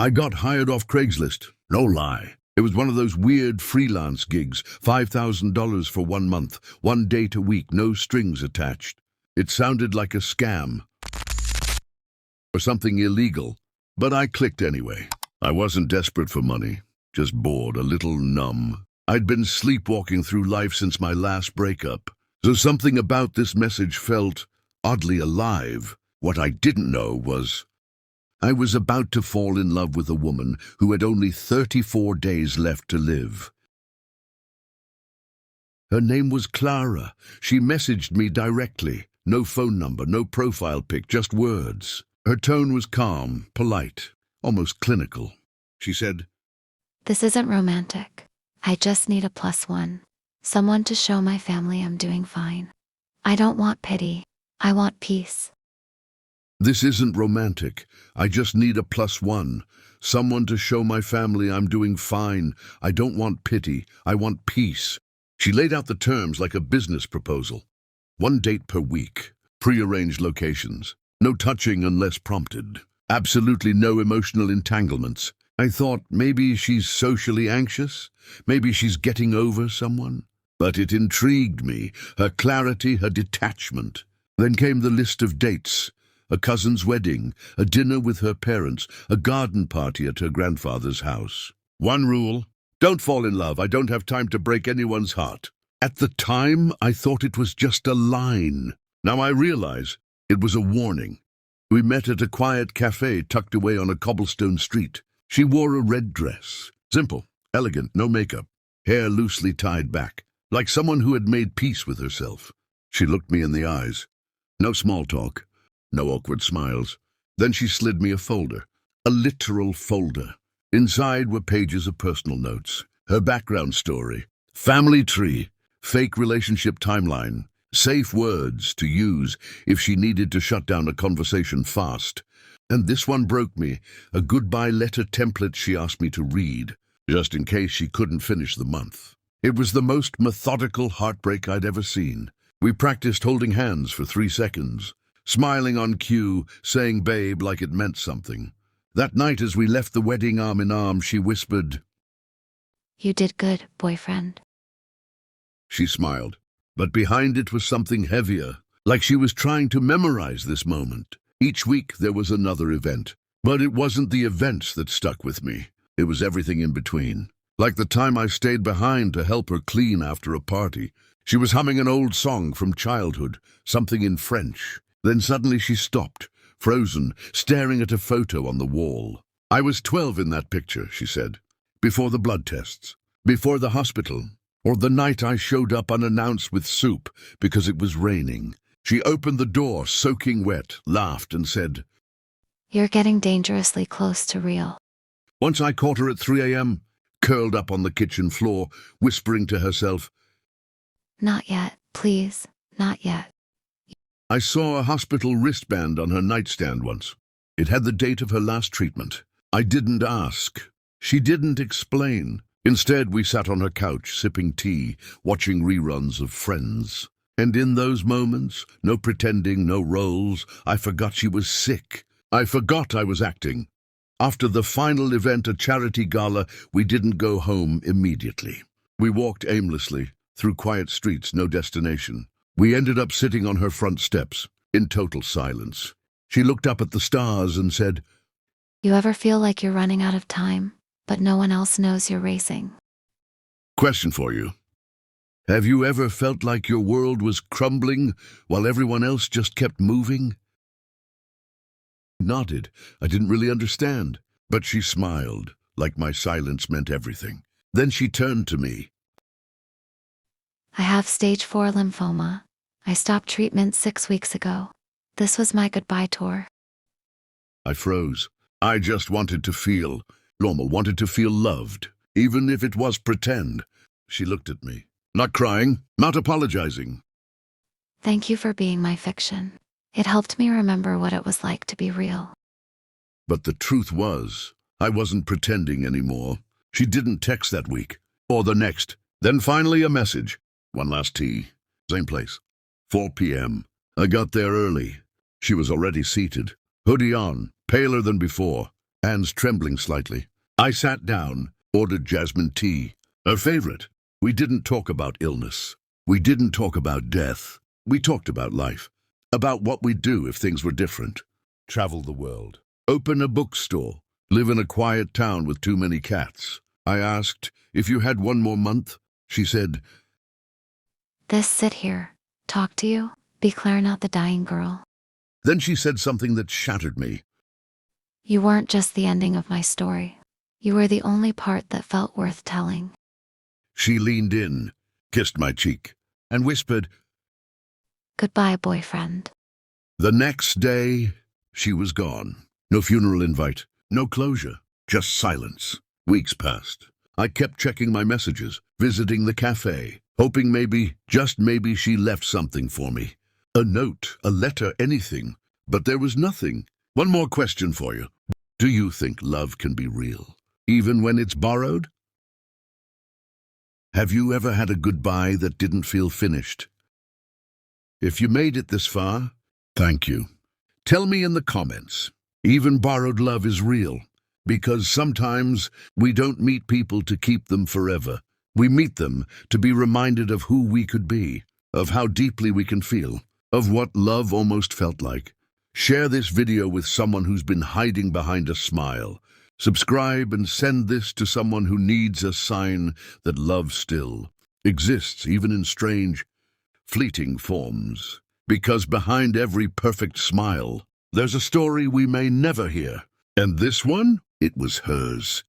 I got hired off Craigslist. No lie. It was one of those weird freelance gigs, $5,000 for 1 month, 1 date a week, no strings attached. It sounded like a scam or something illegal, but I clicked anyway. I wasn't desperate for money, just bored, a little numb. I'd been sleepwalking through life since my last breakup, so something about this message felt oddly alive. What I didn't know was I was about to fall in love with a woman who had only 34 days left to live. Her name was Clara. She messaged me directly. No phone number, no profile pic, just words. Her tone was calm, polite, almost clinical. She said, "This isn't romantic. I just need a +1. Someone to show my family I'm doing fine. I don't want pity. I want peace." "This isn't romantic. I just need a +1. Someone to show my family I'm doing fine. I don't want pity. I want peace." She laid out the terms like a business proposal. 1 date per week, prearranged locations, no touching unless prompted, absolutely no emotional entanglements. I thought maybe she's socially anxious, maybe she's getting over someone. But it intrigued me, her clarity, her detachment. Then came the list of dates. A cousin's wedding, a dinner with her parents, a garden party at her grandfather's house. One rule: don't fall in love. I don't have time to break anyone's heart. At the time, I thought it was just a line. Now I realize it was a warning. We met at a quiet cafe tucked away on a cobblestone street. She wore a red dress. Simple, elegant, no makeup. Hair loosely tied back, like someone who had made peace with herself. She looked me in the eyes. No small talk. No awkward smiles. Then she slid me a folder. A literal folder. Inside were pages of personal notes. Her background story. Family tree. Fake relationship timeline. Safe words to use if she needed to shut down a conversation fast. And this one broke me. A goodbye letter template she asked me to read, just in case she couldn't finish the month. It was the most methodical heartbreak I'd ever seen. We practiced holding hands for 3 seconds. Smiling on cue, saying babe like it meant something. That night as we left the wedding arm in arm, she whispered, "You did good, boyfriend." She smiled, but behind it was something heavier, like she was trying to memorize this moment. Each week there was another event, but it wasn't the events that stuck with me. It was everything in between. Like the time I stayed behind to help her clean after a party. She was humming an old song from childhood, something in French. Then suddenly she stopped, frozen, staring at a photo on the wall. "I was 12 in that picture," she said. "Before the blood tests, before the hospital, or the night I showed up unannounced with soup because it was raining." She opened the door, soaking wet, laughed and said, "You're getting dangerously close to real." Once I caught her at 3 a.m., curled up on the kitchen floor, whispering to herself, "Not yet, please, not yet." I saw a hospital wristband on her nightstand once. It had the date of her last treatment. I didn't ask. She didn't explain. Instead, we sat on her couch, sipping tea, watching reruns of Friends. And in those moments, no pretending, no roles, I forgot she was sick. I forgot I was acting. After the final event, a charity gala, we didn't go home immediately. We walked aimlessly, through quiet streets, no destination. We ended up sitting on her front steps, in total silence. She looked up at the stars and said, "You ever feel like you're running out of time, but no one else knows you're racing?" Question for you. Have you ever felt like your world was crumbling while everyone else just kept moving? Nodded. I didn't really understand, but she smiled, like my silence meant everything. Then she turned to me. "I have stage 4 lymphoma. I stopped treatment 6 weeks ago. This was my goodbye tour." I froze. I just wanted to feel normal, wanted to feel loved, even if it was pretend. She looked at me, not crying, not apologizing. "Thank you for being my fiction. It helped me remember what it was like to be real." But the truth was, I wasn't pretending anymore. She didn't text that week, or the next. Then finally a message. One last tea. Same place. 4 p.m. I got there early. She was already seated, hoodie on, paler than before. hands trembling slightly. I sat down, ordered jasmine tea, her favorite. We didn't talk about illness. We didn't talk about death. We talked about life, about what we'd do if things were different. Travel the world, open a bookstore, live in a quiet town with too many cats. I asked, if you had one more month? She said, This sit here, talk to you, be Claire, not the dying girl. Then she said something that shattered me. You weren't just the ending of my story. You were the only part that felt worth telling. She leaned in, kissed my cheek, and whispered, Goodbye, boyfriend. The next day, she was gone. No funeral invite, no closure, just silence. Weeks passed. I kept checking my messages, visiting the cafe, hoping maybe, just maybe, she left something for me. A note, a letter, anything. But there was nothing. One more question for you. Do you think love can be real, even when it's borrowed? Have you ever had a goodbye that didn't feel finished? If you made it this far, thank you. Tell me in the comments, even borrowed love is real, because sometimes we don't meet people to keep them forever. We meet them to be reminded of who we could be, of how deeply we can feel, of what love almost felt like. Share this video with someone who's been hiding behind a smile. Subscribe and send this to someone who needs a sign that love still exists, even in strange, fleeting forms. Because behind every perfect smile, there's a story we may never hear. And this one, it was hers.